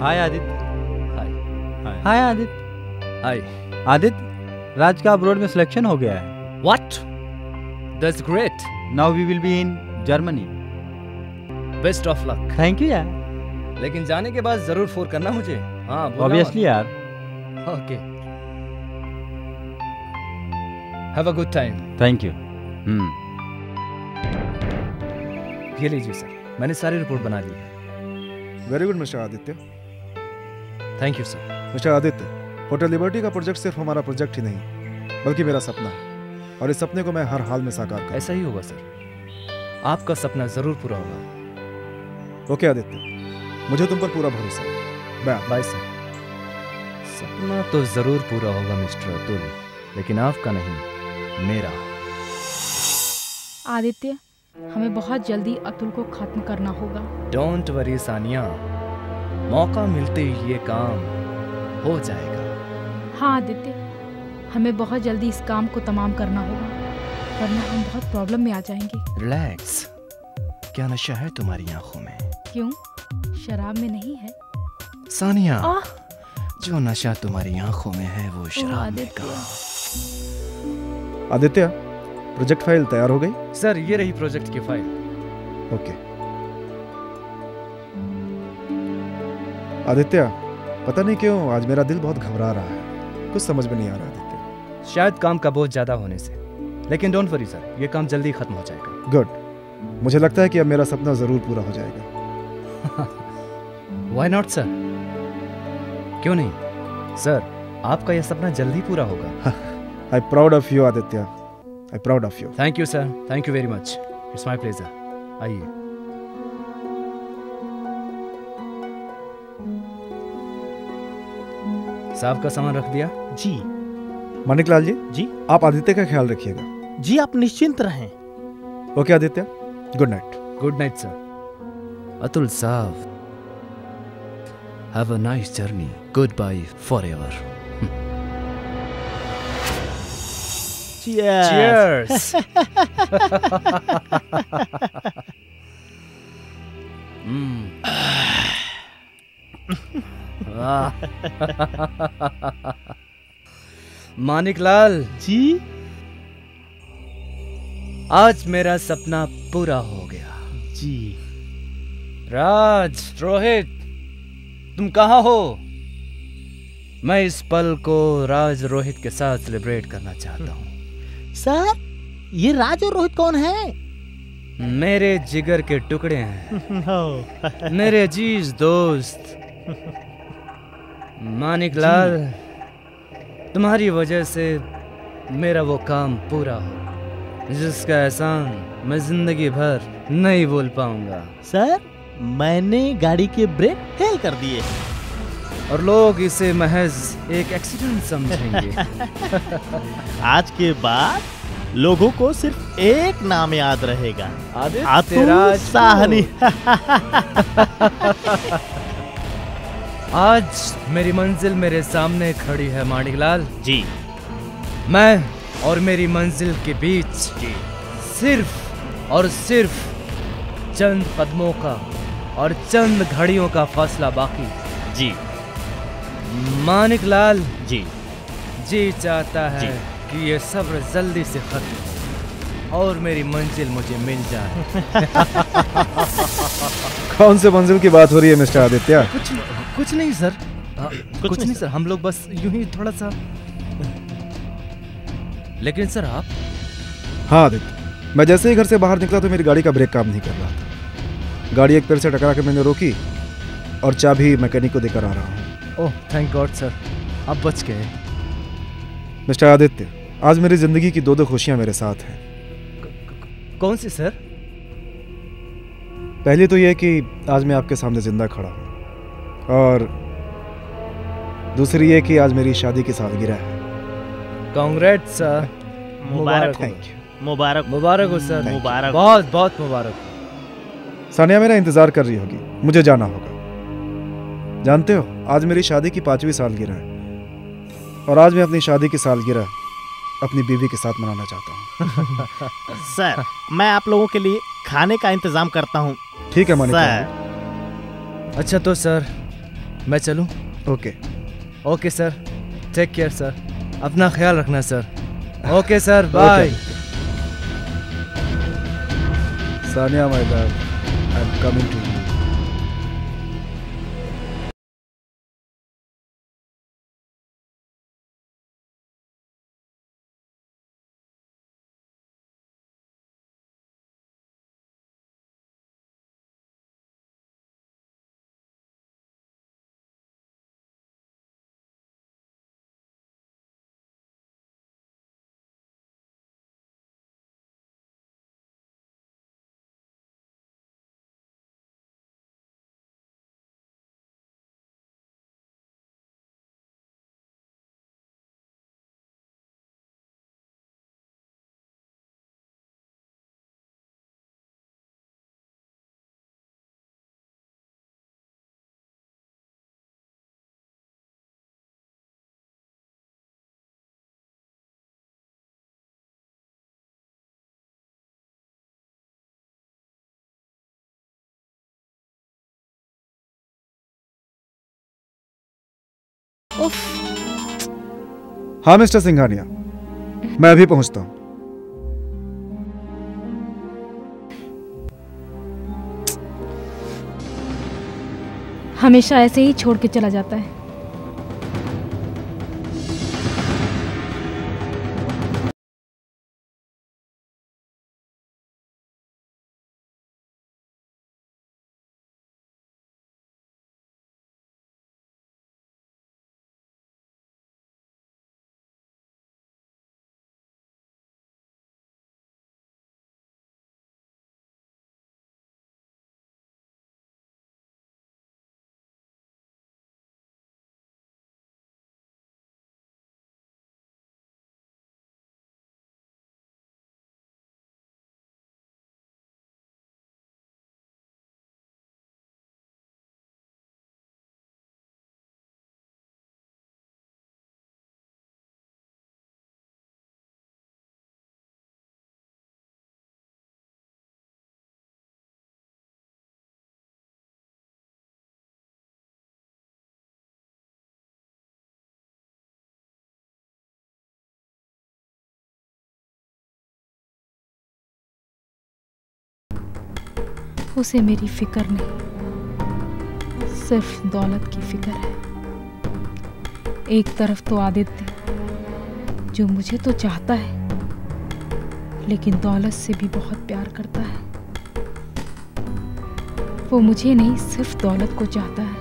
हाय आदित्य। हाय। हाय आदित्य। हाय। आदित्य, राज का अब्रॉड में सिलेक्शन हो गया है। What? That's great. Now we will be in Germany. Best of luck. Thank you यार। लेकिन जाने के बाद जरूर फोन करना मुझे। हाँ, बोलना ऑब्वियसली यार। Okay. Have a good time. Thank you. ये लीजिए सर, मैंने सारी रिपोर्ट बना ली है। Very good mister Aditya. Thank you sir. Mister Aditya, hotel liberty का प्रोजेक्ट सिर्फ हमारा प्रोजेक्ट ही नहीं बल्कि मेरा सपना है, और इस सपने को मैं हर हाल में साकार करूंगा। ऐसा ही होगा सर, आपका सपना जरूर पूरा होगा। ओके आदित्य, मुझे तुम पर पूरा भरोसा है। Bye sir. सपना तो जरूर पूरा होगा मिस्टर अतुल, लेकिन आपका नहीं, मेरा। आदित्य, हमें बहुत जल्दी अतुल को खत्म करना होगा। डोंट वरी सानिया, मौका मिलते ही ये काम हो जाएगा। हाँ आदित्य, हमें बहुत जल्दी इस काम को तमाम करना होगा, वरना हम बहुत प्रॉब्लम में आ जाएंगे। रिलैक्स। क्या नशा है तुम्हारी आंखों में? क्यों? शराब में नहीं है सानिया। जो नशा तुम्हारी आंखों में है वो शराब में का। आदित्य, प्रोजेक्ट फाइल तैयार हो गई? सर, ये रही प्रोजेक्ट की फाइल। ओके। आदित्य, पता नहीं क्यों आज मेरा दिल बहुत घबरा रहा है, कुछ समझ में नहीं आ रहा आदित्य। शायद काम का बोझ ज्यादा होने से, लेकिन डोंट वरी सर, ये काम जल्दी खत्म हो जाएगा। गुड। मुझे लगता है कि अब मेरा सपना जरूर पूरा हो जाएगा। Why not sir? क्यों नहीं सर, आपका यह सपना जल्दी पूरा होगा। I proud of you Aditya, I proud of you. Thank you sir, thank you very much. It's my pleasure. आइए। साहब का सामान रख दिया? जी। मानिकलाल जी। जी। आप आदित्य का ख्याल रखिएगा। जी, आप निश्चिंत रहें। Okay Aditya, good night. Good night sir. Atul साहब, have a nice journey. Goodbye forever. Cheers. Maniklal ji, आज मेरा सपना पूरा हो गया। जी। राज, रोहित, तुम कहाँ हो? मैं इस पल को राज रोहित के साथ सेलिब्रेट करना चाहता हूँ। सर, ये राज और रोहित कौन है? मेरे जिगर के टुकड़े हैं। मेरे अजीज दोस्त। मानिकलाल, तुम्हारी वजह से मेरा वो काम पूरा हो जिसका एहसान मैं जिंदगी भर नहीं भूल पाऊंगा। सर, मैंने गाड़ी के ब्रेक फेल कर दिए और लोग इसे महज एक एक्सीडेंट समझेंगे। आज के बाद लोगों को सिर्फ एक नाम याद रहेगा, अतुल साहनी। आज मेरी मंजिल मेरे सामने खड़ी है मानिकलाल जी। मैं और मेरी मंजिल के बीच सिर्फ और सिर्फ चंद कदमों का और चंद घड़ियों का फासला बाकी जी। मानिकलाल जी चाहता है कि ये सब्र जल्दी से खत्म और मेरी मंजिल मुझे मिल जाए। कौन से मंजिल की बात हो रही है मिस्टर आदित्य? कुछ नहीं सर। कुछ नहीं सर, हम लोग बस यूं ही थोड़ा सा। लेकिन सर आप? हाँ आदित्य, मैं जैसे ही घर से बाहर निकला तो मेरी गाड़ी का ब्रेक काम नहीं कर रहा था। गाड़ी एक पेड़ से टकरा कर मैंने रोकी और चाबी मैकेनिक को देकर आ रहा हूँ। ओह थैंक गॉड सर, आप बच गए। मिस्टर आदित्य, आज मेरी जिंदगी की दो खुशियां मेरे साथ हैं। कौन सी सर? पहली तो यह कि आज मैं आपके सामने जिंदा खड़ा हूँ, और दूसरी ये कि आज मेरी शादी की सालगिरह है। Congrats sir. मुबारक हो। Thank you. मुबारक हो सर। मुबारक। बहुत बहुत मुबारक। सानिया मेरा इंतजार कर रही होगी, मुझे जाना होगा। जानते हो, आज मेरी शादी की 5वीं सालगिरह है, और आज मैं अपनी शादी की सालगिरह अपनी बीवी के साथ मनाना चाहता हूँ। सर, मैं आप लोगों के लिए खाने का इंतजाम करता हूँ। ठीक है मानिक। अच्छा तो सर, मैं चलूं? Okay. Okay sir, take care sir, अपना ख्याल रखना sir. Okay sir, bye. Sania my love, I am coming to you. हाँ मिस्टर सिंघानिया, मैं अभी पहुंचता हूं। हमेशा ऐसे ही छोड़ के चला जाता है। उसे मेरी फिक्र नहीं, सिर्फ दौलत की फिक्र है। एक तरफ तो आदित्य जो मुझे तो चाहता है लेकिन दौलत से भी बहुत प्यार करता है। वो मुझे नहीं, सिर्फ दौलत को चाहता है,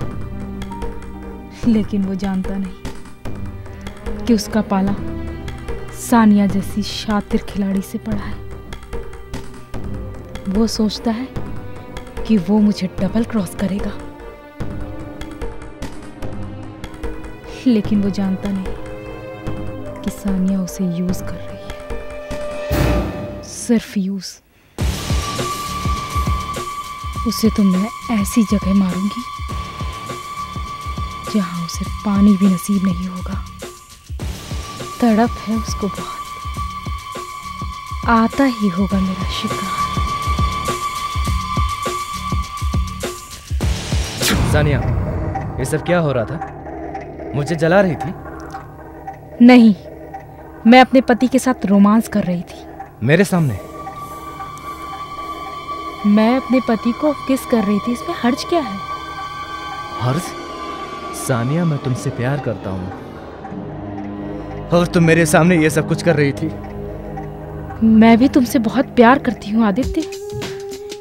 लेकिन वो जानता नहीं कि उसका पाला सानिया जैसी शातिर खिलाड़ी से पड़ा है। वो सोचता है कि वो मुझे डबल क्रॉस करेगा, लेकिन वो जानता नहीं कि सानिया उसे यूज कर रही है, सिर्फ यूज। उसे तो मैं ऐसी जगह मारूंगी जहां उसे पानी भी नसीब नहीं होगा। तड़प है उसको बहुत, आता ही होगा मेरा शिकार। सानिया, ये सब क्या हो रहा था? मुझे जला रही थी? नहीं, मैं अपने पति के साथ रोमांस कर रही थी। मेरे सामने? मैं अपने पति को किस कर रही थी, इसमें हर्ज क्या है? हर्ज? सानिया, मैं तुमसे प्यार करता हूँ और तुम मेरे सामने ये सब कुछ कर रही थी। मैं भी तुमसे बहुत प्यार करती हूँ आदित्य,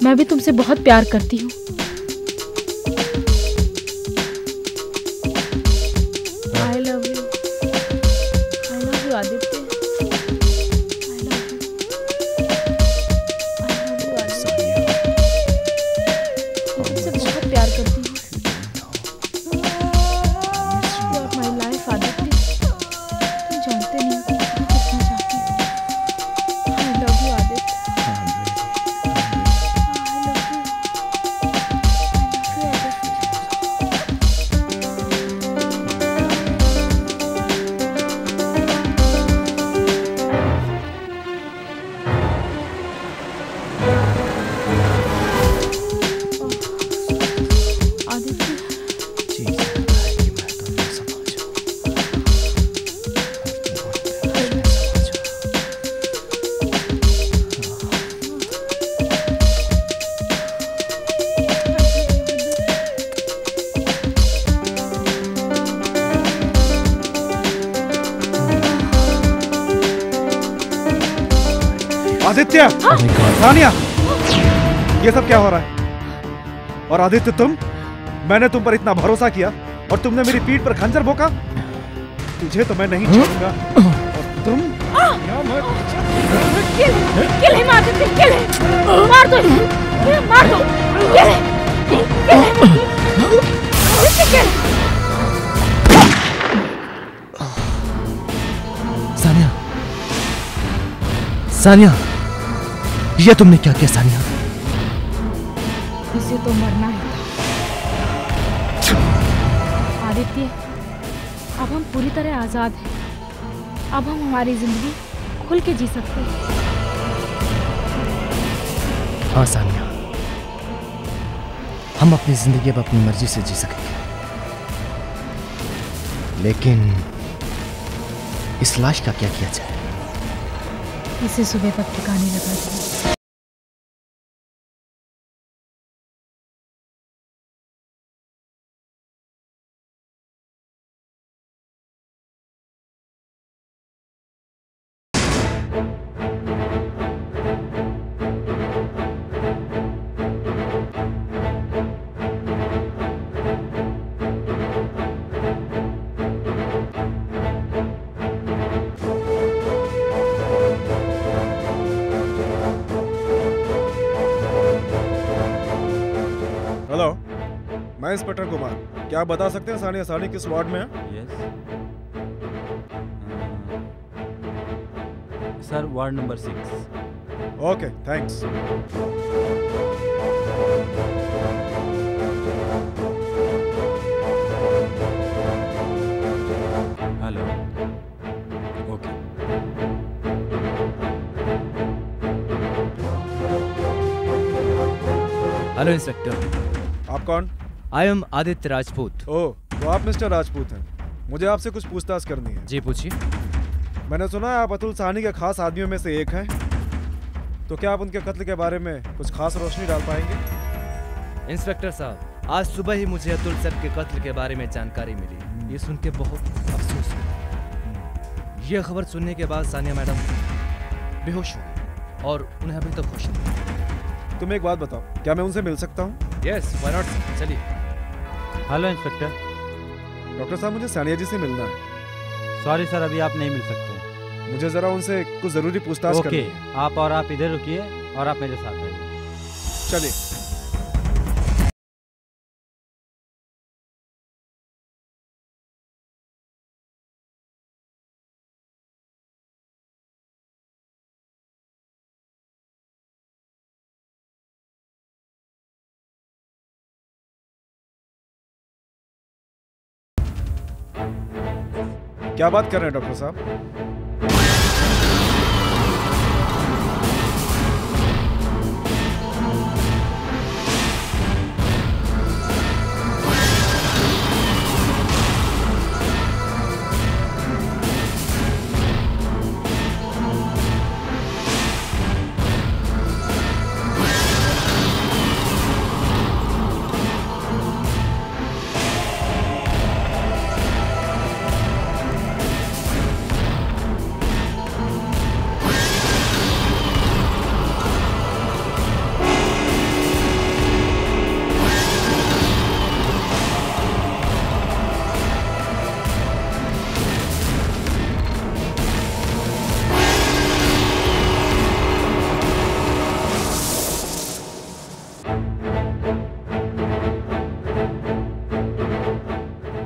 मैं भी तुमसे बहुत प्यार करती हूँ। I love you Aditya, I love you, Aditya. मैं तुमसे बहुत प्यार करती हूँ। You are my life Aditya, तुम जानते नहीं हो मैं कितना चाहती हूँ। I love you Aditya, I love you। Aditya! Sania! ये सब क्या हो रहा है? और आदित्य तुम? मैंने तुम पर इतना भरोसा किया और तुमने मेरी पीठ पर खंजर भोंका? तुझे तो मैं नहीं छोड़ूंगा। और तुम? किल him, आदित्य, किल him! मार दो इसे! मार दो! किल him! आदित्य, किल! सानिया, सानिया, ये तुमने क्या किया सानिया? इसे तो मरना ही था। आदित्य, अब हम पूरी तरह आजाद हैं। अब हम हमारी जिंदगी खुल के जी सकते हैं। हाँ सानिया, हम अपनी जिंदगी अब अपनी मर्जी से जी सकेंगे, लेकिन इस लाश का क्या किया जाए? इसे सुबह तक ठिकाने लगा दिया। हेलो, मैं इंस्पेक्टर कुमार। क्या आप बता सकते हैं सानिया सानी किस वार्ड में है? Yes sir, ward number 6। Okay, thanks. Hello. Okay. Hello inspector, आप कौन? I am Aditya Rajput. Oh, तो आप मिस्टर राजपूत हैं। मुझे आपसे कुछ पूछताछ करनी है। जी पूछिए। मैंने सुना है आप अतुल साहनी के खास आदमियों में से एक हैं। तो क्या आप उनके कत्ल के बारे में कुछ खास रोशनी डाल पाएंगे? इंस्पेक्टर साहब, आज सुबह ही मुझे अतुल सर के कत्ल के बारे में जानकारी मिली। ये सुन के बहुत अफसोस हुआ। ये खबर सुनने के बाद सानिया मैडम बेहोश हो गई और उन्हें अभी तक होश नहीं। तुम एक बात बताओ, क्या मैं उनसे मिल सकता हूँ? यस, व्हाई नॉट सर, चलिए। Hello inspector. डॉक्टर साहब, मुझे सानिया जी से मिलना है। सॉरी सर, अभी आप नहीं मिल सकते। मुझे जरा उनसे कुछ जरूरी पूछताछ करनी ओके, है। आप इधर रुकिए और आप मेरे साथ आइए। चलिए। क्या बात कर रहे हैं डॉक्टर साहब?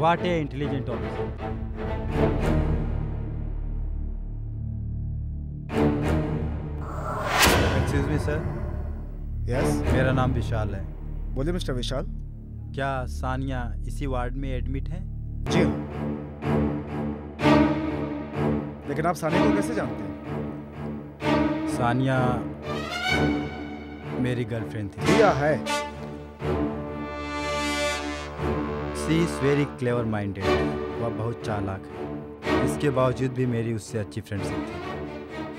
What a intelligent officer. Excuse me sir. Yes, मेरा नाम विशाल है। बोलिए मिस्टर विशाल। क्या सानिया इसी वार्ड में एडमिट है? जी हाँ। लेकिन आप सानिया को कैसे जानते हैं? सानिया मेरी गर्लफ्रेंड थी। दिया है। She is very clever minded. वह बहुत चालाक है। इसके बावजूद भी मेरी उससे अच्छी फ्रेंडशिप थी।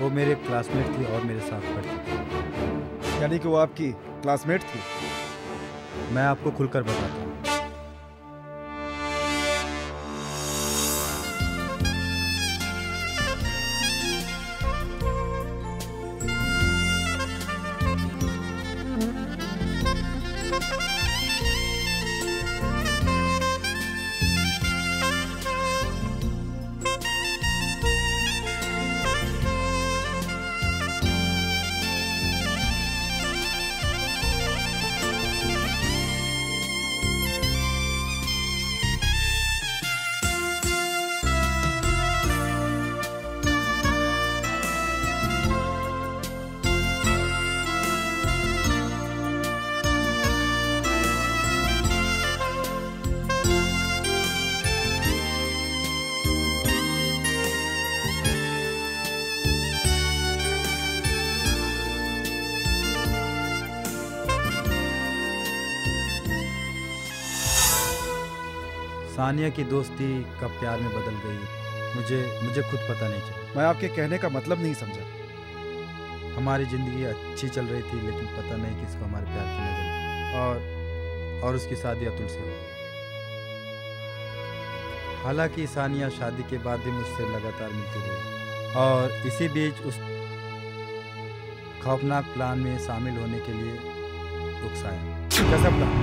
वो मेरे क्लासमेट थी और मेरे साथ पढ़ती थी। यानी कि वो आपकी क्लासमेट थी? मैं आपको खुलकर बताता हूँ। सानिया की दोस्ती कब प्यार में बदल गई मुझे खुद पता नहीं चला। मैं आपके कहने का मतलब नहीं समझा। हमारी ज़िंदगी अच्छी चल रही थी, लेकिन पता नहीं किसको हमारे प्यार की नजर लगी और उसकी शादी अतुल से हो गई। हालांकि सानिया शादी के बाद भी मुझसे लगातार मिलती रही और इसी बीच उस खौफनाक प्लान में शामिल होने के लिए उकसाया। कैसा प्लान?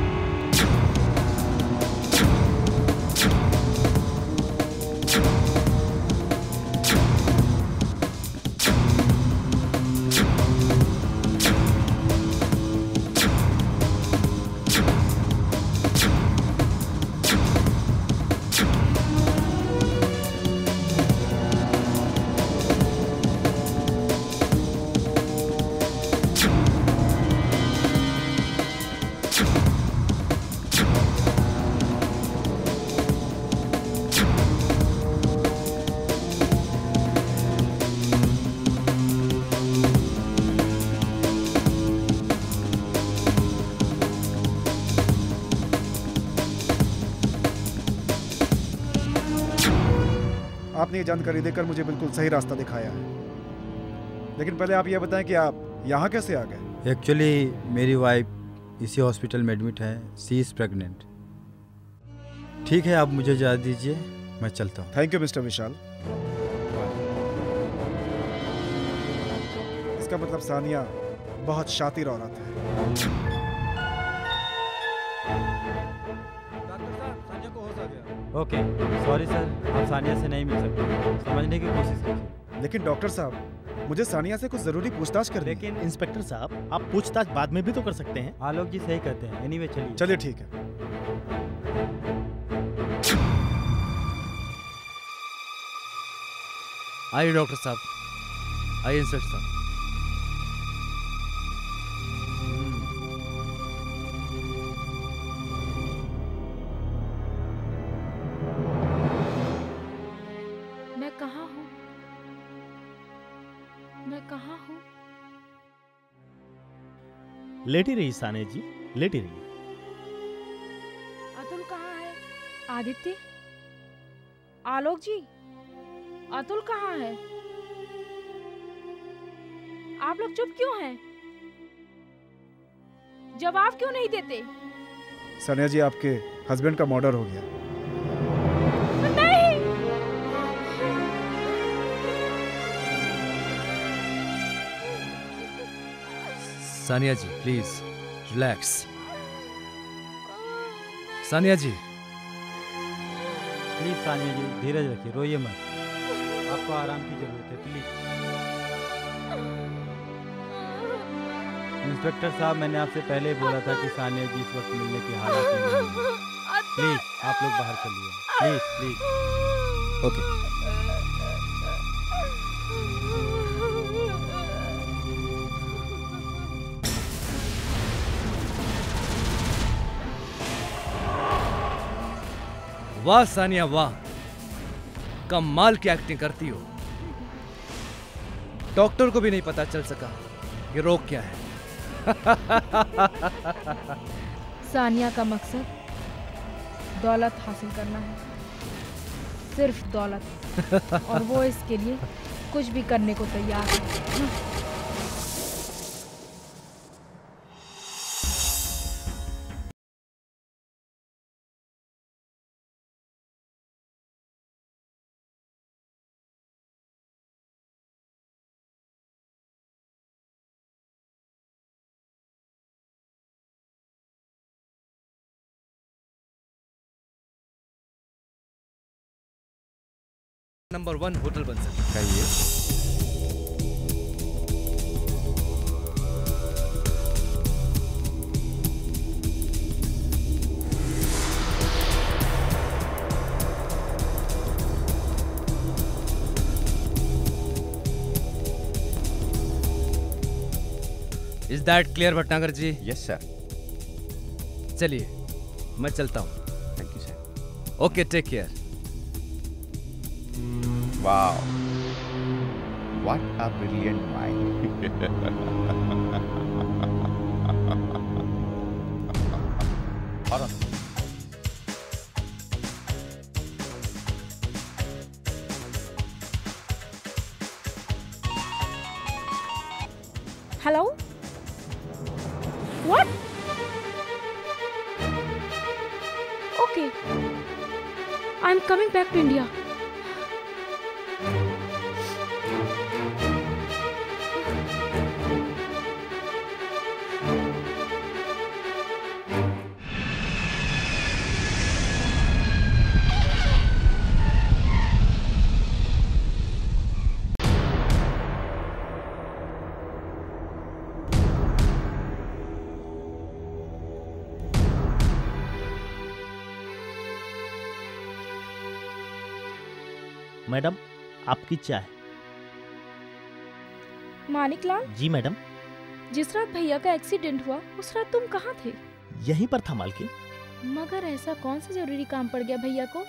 आपने ये जानकारी देकर मुझे बिल्कुल सही रास्ता दिखाया है, लेकिन पहले आप ये बताएं कि आप यहाँ कैसे आ गए? एक्चुअली मेरी वाइफ इसी हॉस्पिटल में एडमिट है। सी इज़ प्रेग्नेंट। ठीक है, आप मुझे इजाज़त दीजिए, मैं चलता हूँ। थैंक यू मिस्टर विशाल। इसका मतलब सानिया बहुत शातिर औरत है। ओके, सॉरी सर, आप सानिया से नहीं मिल सकते। समझने की कोशिश कीजिए। लेकिन डॉक्टर साहब, मुझे सानिया से कुछ जरूरी पूछताछ करनी है। लेकिन इंस्पेक्टर साहब, आप पूछताछ बाद में भी तो कर सकते हैं। आलोक जी सही कहते हैं। एनीवे चलिए। चलिए ठीक है। आइए डॉक्टर साहब, आइए इंस्पेक्टर साहब। मैं कहाँ हूँ? मैं कहाँ हूँ? लेटी रही सानिया जी, लेटी रही। अतुल कहाँ है? आदित्य, आलोक जी, अतुल कहाँ है? आप लोग चुप क्यों हैं? जवाब क्यों नहीं देते? सानिया जी, आपके हस्बैंड का मर्डर हो गया। नहीं! Sania ji please relax. Sania ji, please Sania ji धीरज रखिए, रोइए मत। आपको आराम की ज़रूरत है, प्लीज़। इंस्पेक्टर साहब, मैंने आपसे पहले ही बोला था कि सानिया जी इस वक्त मिलने की हालत में नहीं है। प्लीज़ आप लोग बाहर चलिए, प्लीज़ प्लीज़। ओके। वाह सानिया वाह, कमाल की एक्टिंग करती हो। डॉक्टर को भी नहीं पता चल सका ये रोग क्या है। सानिया का मकसद दौलत हासिल करना है, सिर्फ दौलत, और वो इसके लिए कुछ भी करने को तैयार है। नंबर 1 होटल बन सकता है। Is that clear Bhatnagar ji? Yes sir. चलिए मैं चलता हूँ। Thank you sir. Okay, take care. Wow, what a brilliant mind. और hello what? Okay I am coming back to India. Madam, आपकी चाय। मानिकलाल, जी मैडम। जिस रात भैया का एक्सीडेंट हुआ उस रात तुम कहाँ थे? यहीं पर था मालकिन। मगर ऐसा कौन सा जरूरी काम पड़ गया भैया को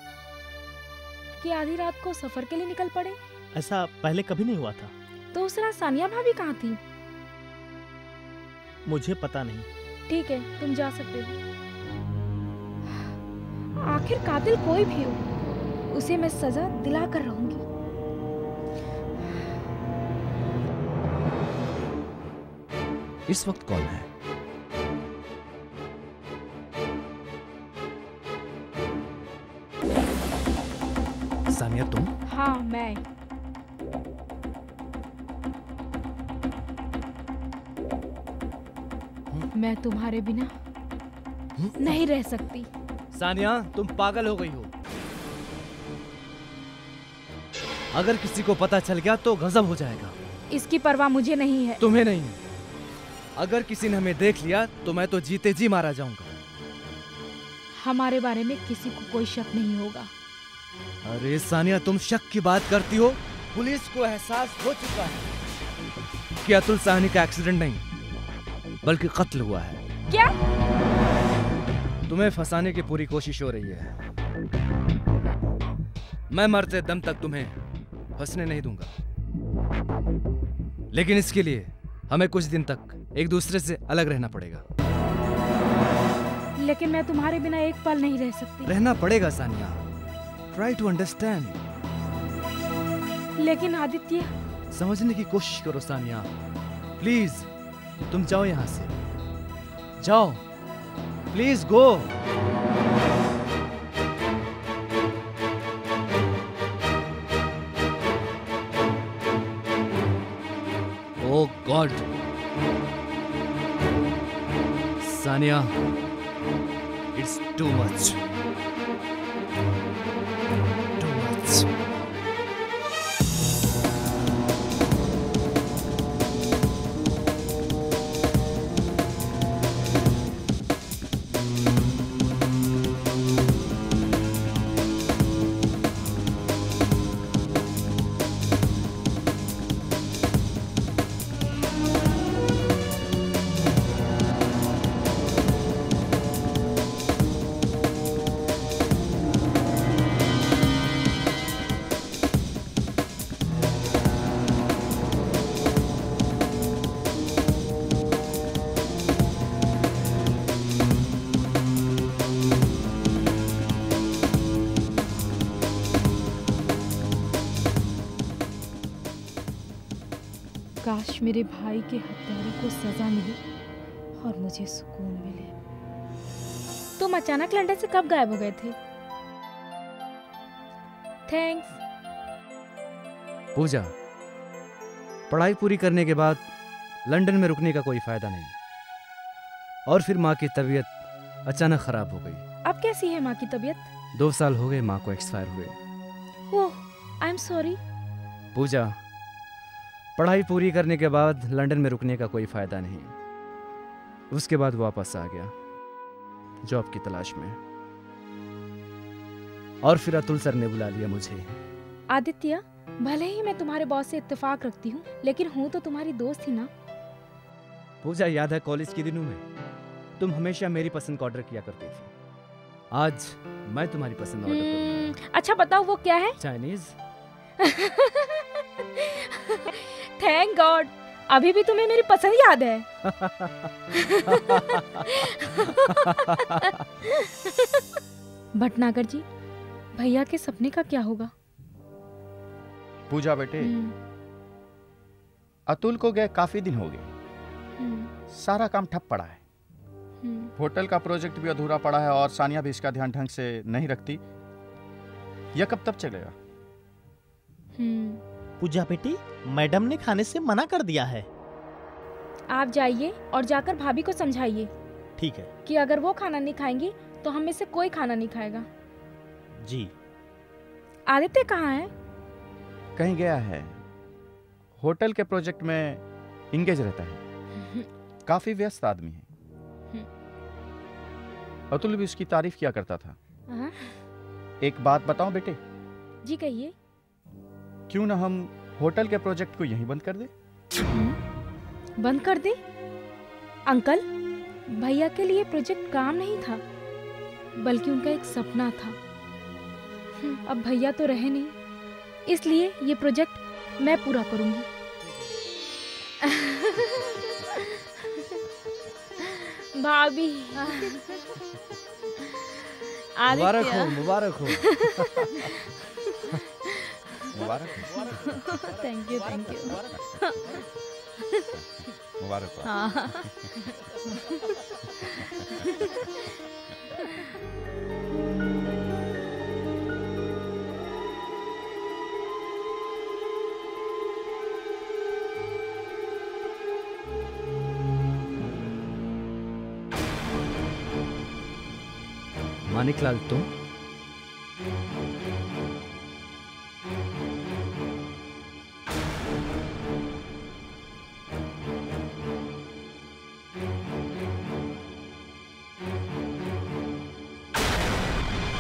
कि आधी रात को सफर के लिए निकल पड़े? ऐसा पहले कभी नहीं हुआ था। तो उस रात सानिया भाभी कहाँ थी? मुझे पता नहीं। ठीक है, तुम जा सकते हो। आखिर कातिल कोई भी हो, उसे मैं सजा दिला कर रहूंगी। इस वक्त कौन है? सानिया तुम? हाँ मैं। मैं तुम्हारे बिना नहीं रह सकती। सानिया, तुम पागल हो गई हो। अगर किसी को पता चल गया तो गजब हो जाएगा। इसकी परवाह मुझे नहीं है। तुम्हें नहीं। अगर किसी ने हमें देख लिया तो मैं तो जीते जी मारा जाऊंगा। हमारे बारे में किसी को कोई शक नहीं होगा। अरे सानिया, तुम शक की बात करती हो। पुलिस को एहसास हो चुका है कि अतुल साहनी का एक्सीडेंट नहीं बल्कि कत्ल हुआ है। क्या? तुम्हें फंसाने की पूरी कोशिश हो रही है। मैं मरते दम तक तुम्हें फंसने नहीं दूंगा, लेकिन इसके लिए हमें कुछ दिन तक एक दूसरे से अलग रहना पड़ेगा। लेकिन मैं तुम्हारे बिना एक पल नहीं रह सकती। रहना पड़ेगा सानिया। Try to understand. लेकिन आदित्य, समझने की कोशिश करो सानिया, प्लीज। तुम जाओ यहां से, जाओ please, go. Oh God, Sania, it's too much. Too much. काश मेरे भाई के हत्यारे को सजा मिले और मुझे सुकून मिले। तुम अचानक लंदन से कब गायब हो गए थे? थैंक्स। पूजा, पढ़ाई पूरी करने के बाद लंदन में रुकने का कोई फायदा नहीं। और फिर माँ की तबीयत अचानक खराब हो गई। अब कैसी है माँ की तबीयत? 2 साल हो गए माँ को एक्सपायर हुए। ओह, आई एम सॉरी। पूजा, पढ़ाई पूरी करने के बाद लंदन में रुकने का कोई फायदा नहीं। उसके बाद वापस आ गया जॉब की तलाश में, और फिर अतुल सर ने बुला लिया मुझे। आदित्य, भले ही मैं तुम्हारे बॉस से इत्तेफाक रखती हूँ, लेकिन हूँ तो तुम्हारी दोस्त ही ना। पूजा, याद है कॉलेज के दिनों में तुम हमेशा मेरी पसंद का ऑर्डर किया करती थी। आज मैं तुम्हारी पसंद ऑर्डर करूंगा। अच्छा बताओ वो क्या है? चाइनीज। थैंक गॉड, अभी भी तुम्हें मेरी पसंद याद है। भटनागर जी, भैया के सपने का क्या होगा? पूजा बेटे, अतुल को गए काफी दिन हो गए। सारा काम ठप पड़ा है। होटल का प्रोजेक्ट भी अधूरा पड़ा है और सानिया भी इसका ध्यान ढंग से नहीं रखती। यह कब तक चलेगा? पूजा बेटी, मैडम ने खाने से मना कर दिया है। आप जाइए और जाकर भाभी को समझाइए ठीक है कि अगर वो खाना नहीं खाएंगी तो हम में से कोई खाना नहीं खाएगा। जी। आदित्य कहाँ है? कहीं गया है। होटल के प्रोजेक्ट में इंगेज रहता है। काफी व्यस्त आदमी है। अतुल भी उसकी तारीफ किया करता था। एक बात बताऊं बेटे? जी कहिए। क्यों ना हम होटल के प्रोजेक्ट को यहीं बंद कर दे? बंद कर दे? अंकल, भैया के लिए प्रोजेक्ट काम नहीं था, बल्कि उनका एक सपना था। अब भैया तो रहे नहीं, इसलिए ये प्रोजेक्ट मैं पूरा करूंगी। भाभी, मुबारक हो, मुबारक हो। मुबारक थैंक यू, थैंक यू। मुबारक हो। हाँ। मानिकलाल, तुम?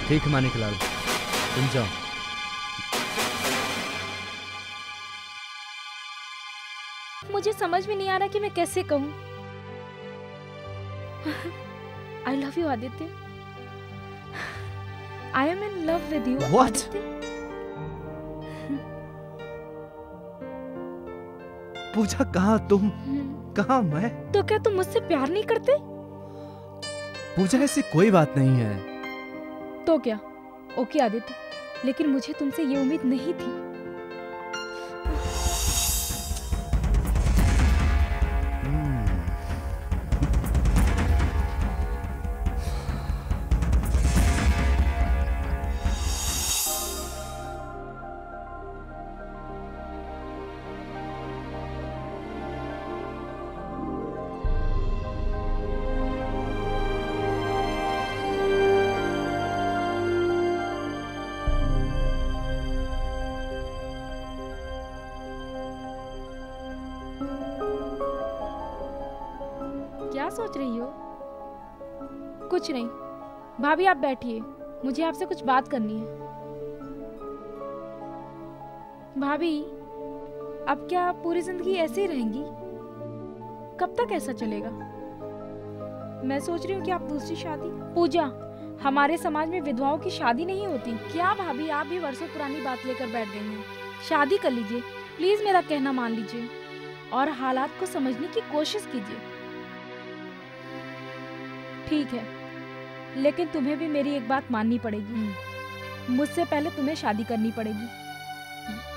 ठीक मानिकलाल, तुम जाओ। मुझे समझ में नहीं आ रहा कि मैं कैसे कहूँ। I love you, Aditya. I am in love with you, What? Aditya. पूजा, कहाँ तुम, कहाँ मैं? तो क्या तुम मुझसे प्यार नहीं करते? पूजा, ऐसी कोई बात नहीं है। तो क्या? ओके आदित्य, लेकिन मुझे तुमसे ये उम्मीद नहीं थी। क्या सोच रही हो? कुछ नहीं। भाभी आप बैठिए, मुझे आपसे कुछ बात करनी है। भाभी, अब क्या आप पूरी जिंदगी ऐसे ही रहेंगी? कब तक ऐसा चलेगा? मैं सोच रही हूँ कि आप दूसरी शादी। पूजा, हमारे समाज में विधवाओं की शादी नहीं होती। क्या भाभी, आप भी वर्षों पुरानी बात लेकर बैठ गई हैं? शादी कर लीजिए, प्लीज मेरा कहना मान लीजिए और हालात को समझने की कोशिश कीजिए। ठीक है, लेकिन तुम्हें भी मेरी एक बात माननी पड़ेगी। मुझसे पहले तुम्हें शादी करनी पड़ेगी।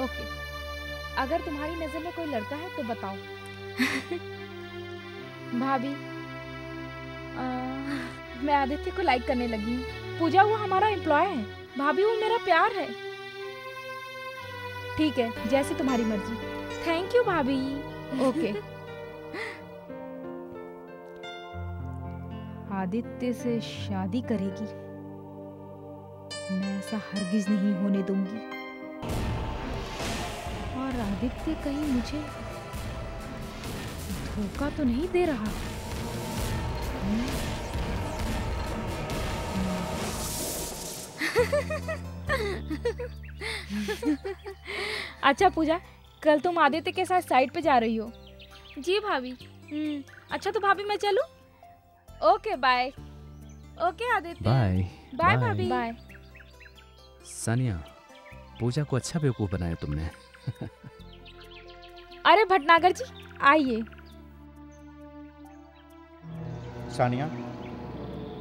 ओके, अगर तुम्हारी नजर में कोई लड़का है तो बताओ। भाभी, मैं आदित्य को लाइक करने लगी हूँ। पूजा, वो हमारा एम्प्लॉय है। भाभी, वो मेरा प्यार है। ठीक है, जैसे तुम्हारी मर्जी। थैंक यू भाभी। ओके। आदित्य से शादी करेगी? मैं ऐसा हरगिज नहीं होने दूंगी। और आदित्य कहीं मुझे धोखा तो नहीं दे रहा? अच्छा पूजा, कल तुम आदित्य के साथ साइट पे जा रही हो? जी भाभी। अच्छा तो भाभी मैं चलूं? Okay bye. Okay Aditya. Bye. Bye भाभी। बाय। सानिया, पूजा को अच्छा बेवकूफ बनाया तुमने। अरे भटनागर जी, आइए। सानिया,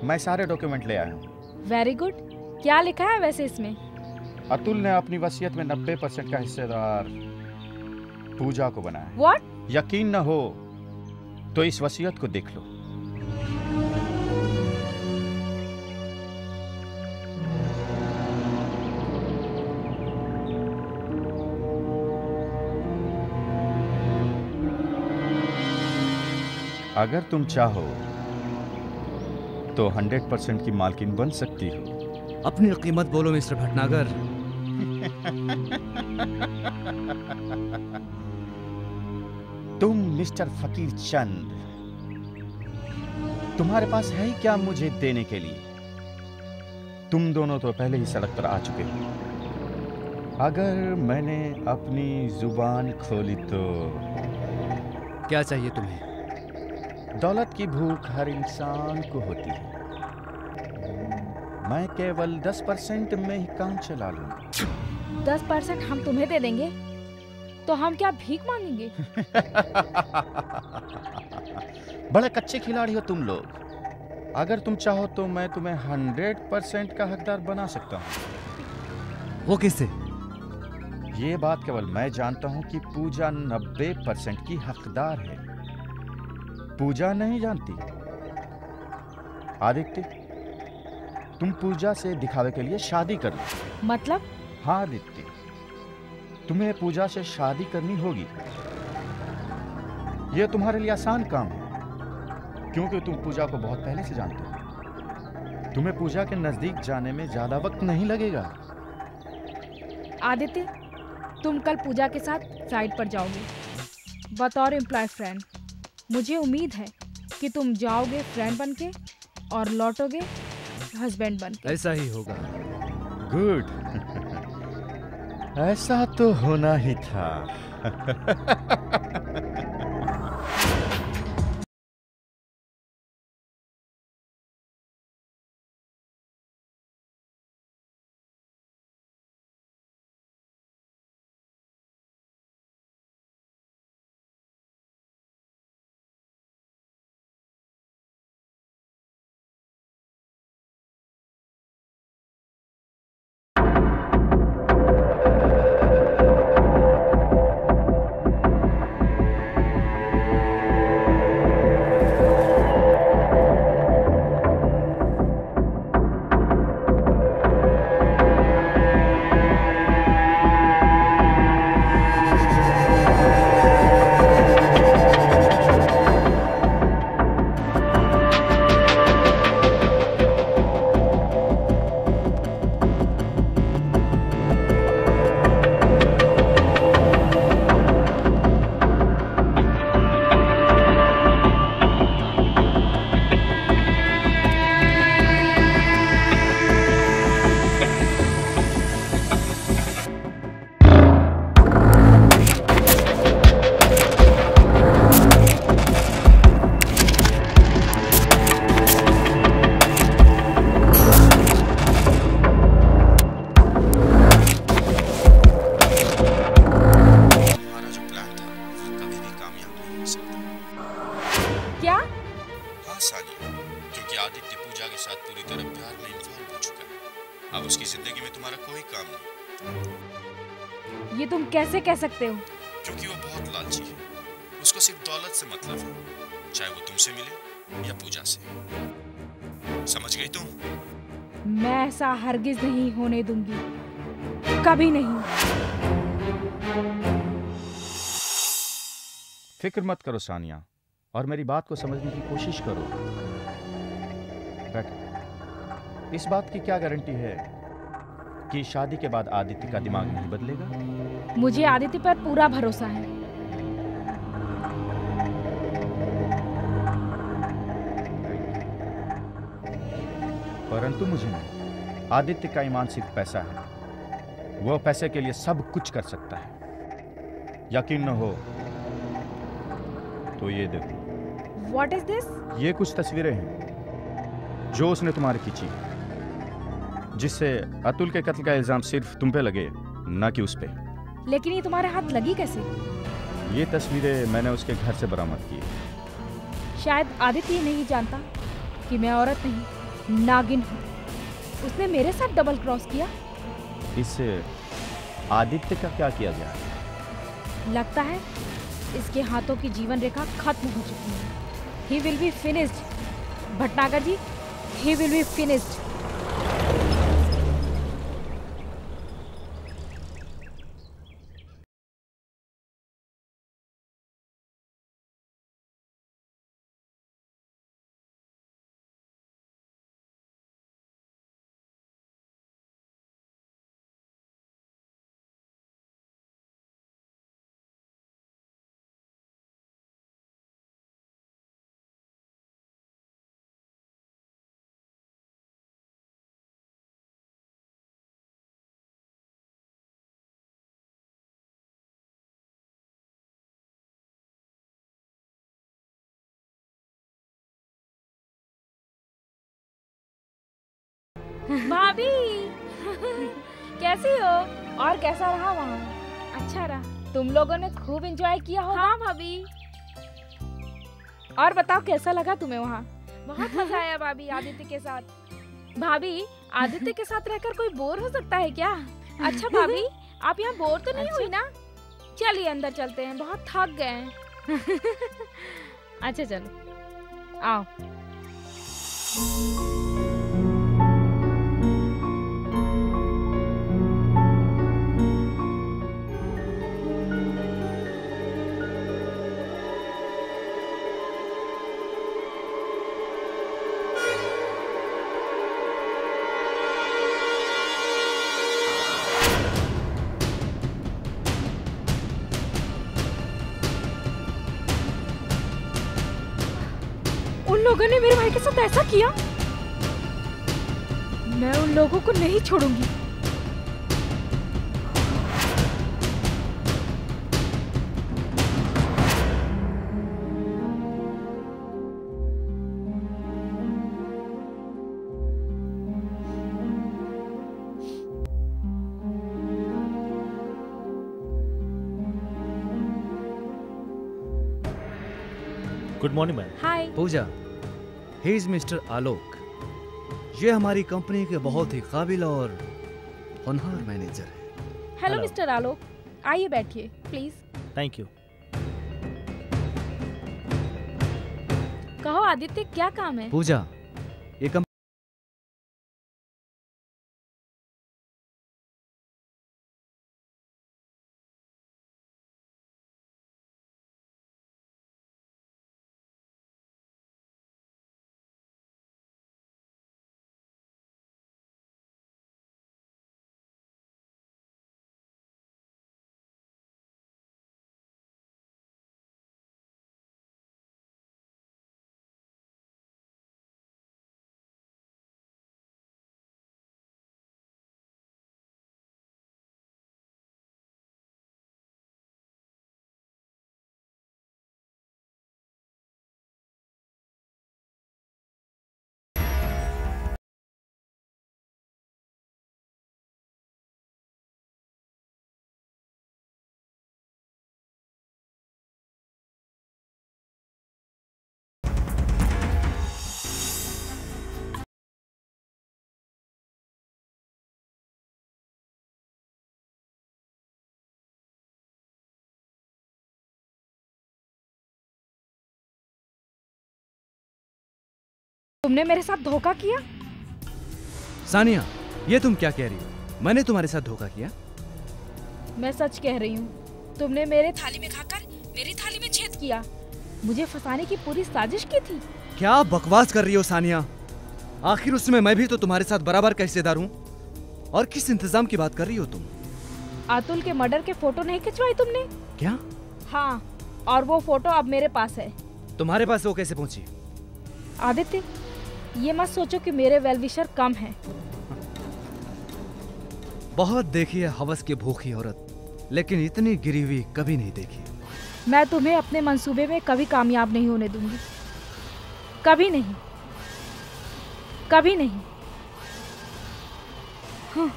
मैं सारे डॉक्यूमेंट ले आया हूँ। Very good. क्या लिखा है वैसे इसमें? अतुल ने अपनी वसीयत में 90% का हिस्सेदार पूजा को बनाया है। What? यकीन न हो तो इस वसीयत को देख लो। अगर तुम चाहो तो 100% की मालकिन बन सकती हो। अपनी कीमत बोलो मिस्टर भटनागर। तुम मिस्टर फकीर चंद, तुम्हारे पास है ही क्या मुझे देने के लिए? तुम दोनों तो पहले ही सड़क पर आ चुके हो। अगर मैंने अपनी जुबान खोली तो क्या चाहिए तुम्हें? दौलत की भूख हर इंसान को होती है। मैं केवल 10% में ही काम चला लूंगा। 10% हम तुम्हें दे देंगे तो हम क्या भीख मांगेंगे? बड़े कच्चे खिलाड़ी हो तुम लोग। अगर तुम चाहो तो मैं तुम्हें 100% का हकदार बना सकता हूँ। वो किससे? ये बात केवल मैं जानता हूँ कि पूजा 90% की हकदार है। पूजा नहीं जानती? आदित्य, तुम पूजा से दिखावे के लिए शादी कर लो। मतलब? हाँ आदित्य, तुम्हें पूजा से शादी करनी होगी। यह तुम्हारे लिए आसान काम है क्योंकि तुम पूजा को बहुत पहले से जानते हो। तुम्हें पूजा के नजदीक जाने में ज्यादा वक्त नहीं लगेगा। आदित्य, तुम कल पूजा के साथ साइट पर जाओगे बतौर एम्प्लॉय फ्रेंड। मुझे उम्मीद है कि तुम जाओगे फ्रेंड बनके और लौटोगे हस्बैंड बनके। ऐसा ही होगा। गुड। ऐसा तो होना ही था। अब उसकी जिंदगी में तुम्हारा कोई काम नहीं। ये तुम कैसे कह सकते हो? क्योंकि वो बहुत लालची है, उसको सिर्फ दौलत से मतलब है, चाहे वो तुमसे मिले या पूजा से। समझ गई तुम? मैं ऐसा हरगिज नहीं होने दूंगी, कभी नहीं। फिक्र मत करो सानिया, और मेरी बात को समझने की कोशिश करो। बैठो। इस बात की क्या गारंटी है कि शादी के बाद आदित्य का दिमाग नहीं बदलेगा? मुझे आदित्य पर पूरा भरोसा है। परंतु मुझे नहीं। आदित्य का ईमान सिर्फ पैसा है, वो पैसे के लिए सब कुछ कर सकता है। यकीन न हो तो ये देखो। What is this? ये कुछ तस्वीरें हैं जो उसने तुम्हारी खींची, जिससे अतुल के कत्ल का इल्जाम सिर्फ तुम पे लगे, ना कि उस पे। लेकिन ये तुम्हारे हाथ लगी कैसे? ये तस्वीरें मैंने उसके घर से बरामद की। शायद आदित्य नहीं जानता कि मैं औरत नहीं, नागिन हूँ। उसने मेरे साथ डबल क्रॉस किया। इससे आदित्य का क्या किया जाए? लगता है इसके हाथों की जीवन रेखा खत्म हो चुकी है। He will be finished. Bhatnagar ji, he will be finished. भाभी कैसी हो और कैसा रहा वहाँ? अच्छा रहा। तुम लोगों ने खूब एंजॉय किया होगा। हाँ भाभी। और बताओ कैसा लगा तुम्हें वहाँ? बहुत मजा आया भाभी आदित्य के साथ। भाभी आदित्य के साथ रहकर कोई बोर हो सकता है क्या? अच्छा भाभी आप यहाँ बोर तो नहीं हुई ना? चलिए अंदर चलते हैं, बहुत थक गए हैं। अच्छा चलो आओ। लोगों ने मेरे भाई के साथ ऐसा किया, मैं उन लोगों को नहीं छोड़ूंगी। Good morning ma'am. Hi Pooja, he is mister Alok. ये हमारी कंपनी के बहुत ही काबिल और होनहार मैनेजर है। हेलो मिस्टर आलोक, आइए बैठिए प्लीज। Thank you. कहो आदित्य क्या काम है? पूजा, ये तुमने मेरे साथ धोखा किया? सानिया, ये तुम क्या कह रही हो? मैंने तुम्हारे साथ धोखा किया? मैं सच कह रही हूँ। तुमने मेरे थाली में खाकर मेरी थाली में छेद किया। मुझे फंसाने की पूरी साजिश की थी। क्या बकवास कर रही हो सानिया? आखिर उसमें मैं भी तो तुम्हारे साथ बराबर का हिस्सेदार हूँ। और किस इंतजाम की बात कर रही हो तुम? अतुल के मर्डर के फोटो नहीं खिंचवाई तुमने? क्या? हाँ, और वो फोटो अब मेरे पास है। तुम्हारे पास वो कैसे पहुंची? आदित्य, ये मत सोचो कि मेरे वेलविशर कम हैं। बहुत देखी है हवस की भूखी औरत, लेकिन इतनी गिरी हुई कभी नहीं देखी। मैं तुम्हें अपने मंसूबे में कभी कामयाब नहीं होने दूंगी। कभी नहीं, कभी नहीं। हाँ।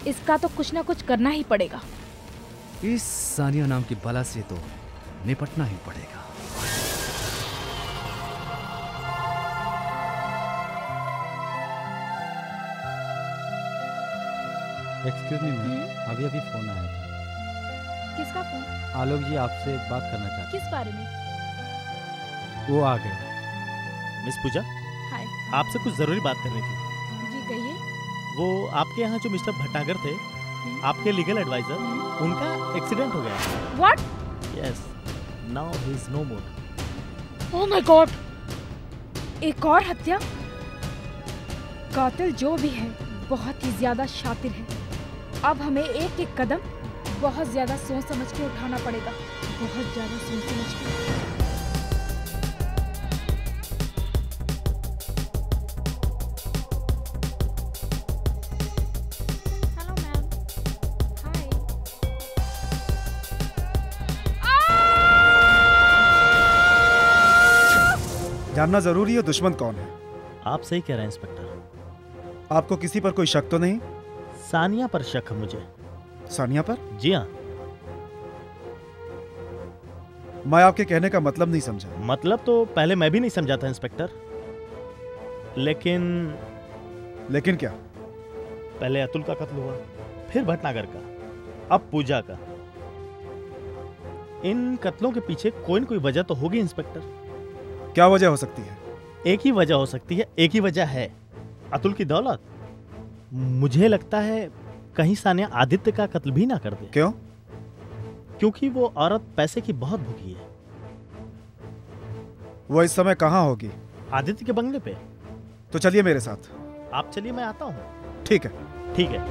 इसका तो कुछ ना कुछ करना ही पड़ेगा। इस सानिया नाम की बला से तो निपटना ही पड़ेगा। एक्सक्यूज मी मैम, अभी अभी फोन आया था। किसका फोन? आलोक जी आपसे बात करना चाहते किस बारे में? हैं। वो आ गए। मिस पूजा, हाय। आपसे कुछ जरूरी बात करनी थी। जी कहिए। वो आपके यहाँ जो मिस्टर भटनागर थे, आपके लीगल एडवाइजर, उनका एक्सीडेंट हो गया। What? Yes, now he is no more. Oh my God! एक और हत्या? कातिल जो भी है बहुत ही ज्यादा शातिर है। अब हमें एक एक कदम बहुत ज्यादा सोच समझ के उठाना पड़ेगा, बहुत ज्यादा सोच समझ के। Hello ma'am. हाय। जानना जरूरी है दुश्मन कौन है। आप सही कह रहे हैं इंस्पेक्टर। आपको किसी पर कोई शक तो नहीं? सानिया पर शक है मुझे। सानिया पर? जी हाँ। मैं आपके कहने का मतलब नहीं समझा। मतलब तो पहले मैं भी नहीं समझा था इंस्पेक्टर, लेकिन क्या? पहले अतुल का कत्ल हुआ, फिर भटनागर का, अब पूजा का। इन कत्लों के पीछे कोई न कोई वजह तो होगी इंस्पेक्टर। क्या वजह हो सकती है? एक ही वजह हो सकती है, एक ही वजह है, अतुल की दौलत। मुझे लगता है कहीं सानिया आदित्य का कत्ल भी ना कर दे। क्यों? क्योंकि वो औरत पैसे की बहुत भूखी है। वो इस समय कहाँ होगी? आदित्य के बंगले पे। तो चलिए मेरे साथ। आप चलिए, मैं आता हूँ। ठीक है। ठीक है।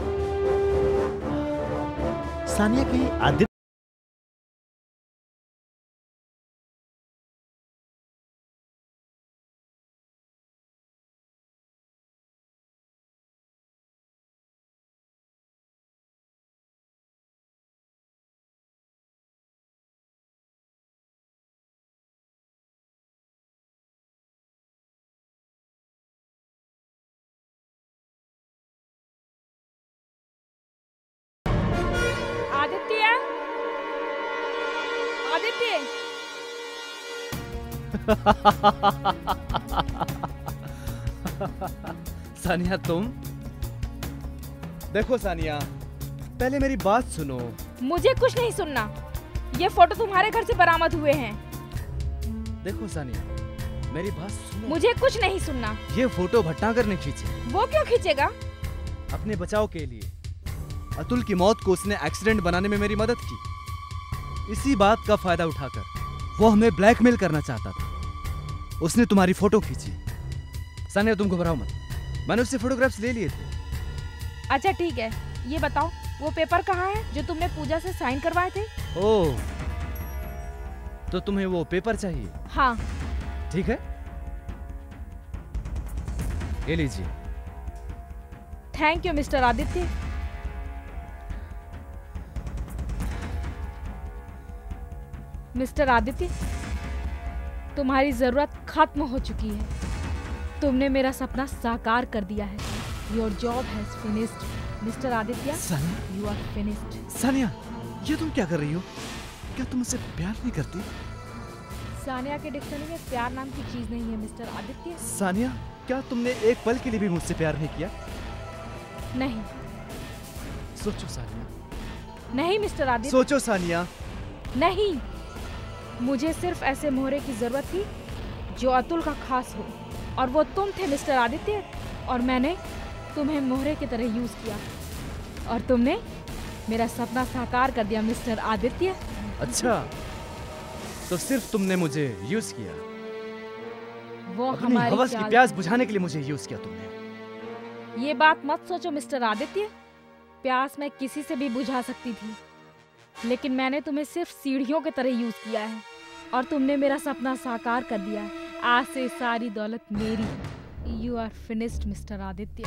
सानिया कहीं आदित्य आदित्य, आदित्य। सानिया तुम? देखो सानिया, पहले मेरी बात सुनो। मुझे कुछ नहीं सुनना। ये फोटो तुम्हारे घर से बरामद हुए हैं। देखो सानिया, मेरी बात सुनो। मुझे कुछ नहीं सुनना। ये फोटो भटनागर ने खींची, वो क्यों खींचेगा? अपने बचाव के लिए। अतुल की मौत को उसने एक्सीडेंट बनाने में मेरी मदद की। इसी बात का फायदा उठाकर वो हमें ब्लैकमेल करना चाहता था। उसने तुम्हारी फोटो खींची। सानिया तुम घबराओ मत, मैंने उससे फोटोग्राफ्स ले लिए थे। अच्छा ठीक है, ये बताओ वो पेपर कहाँ है जो तुमने पूजा से साइन करवाए थे? ओह, तो तुम्हें वो पेपर चाहिए? हाँ। ठीक है, ये लीजिए। Thank you mister Aditya. Mister Aditya, तुम्हारी जरूरत खत्म हो चुकी है। तुमने मेरा सपना साकार कर दिया है। Your job has finished mister Aditya. Sania, you are finished. Sania, ये तुम क्या कर रही हो? क्या तुम मुझसे प्यार नहीं करती? सानिया के डिक्शनरी में प्यार नाम की चीज नहीं है मिस्टर आदित्य। सानिया, क्या तुमने एक पल के लिए भी मुझसे प्यार नहीं किया? नहीं। सोचो सानिया। नहीं मिस्टर आदित्य। सोचो सानिया। नहीं, मुझे सिर्फ ऐसे मोहरे की जरूरत थी जो अतुल का खास हो, और वो तुम थे मिस्टर आदित्य। और मैंने तुम्हें मोहरे की तरह यूज किया, और तुमने मेरा सपना साकार कर दिया मिस्टर आदित्य। अच्छा, तो सिर्फ तुमने मुझे यूज किया? वो अपनी हमारी हवस की चाल प्यास थी। बुझाने के लिए मुझे यूज किया तुमने। ये बात मत सोचो मिस्टर आदित्य। प्यास मैं किसी से भी बुझा सकती थी, लेकिन मैंने तुम्हें सिर्फ सीढ़ियों की तरह यूज किया है, और तुमने मेरा सपना साकार कर दिया है। आज से सारी दौलत मेरी है। You are finished mister Aditya.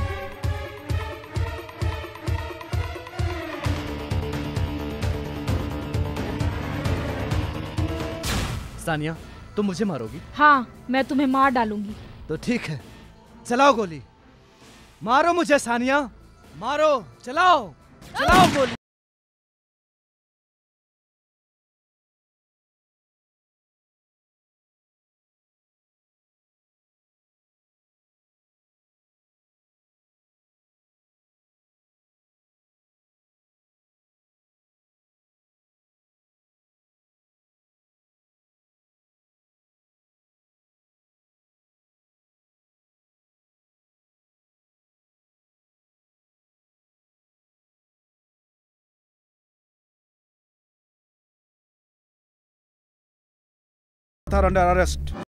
Sania, तुम मुझे मारोगी? हाँ, मैं तुम्हें मार डालूंगी। तो ठीक है, चलाओ गोली। मारो मुझे सानिया, मारो, चलाओ, चलाओ गोली। both are under arrest.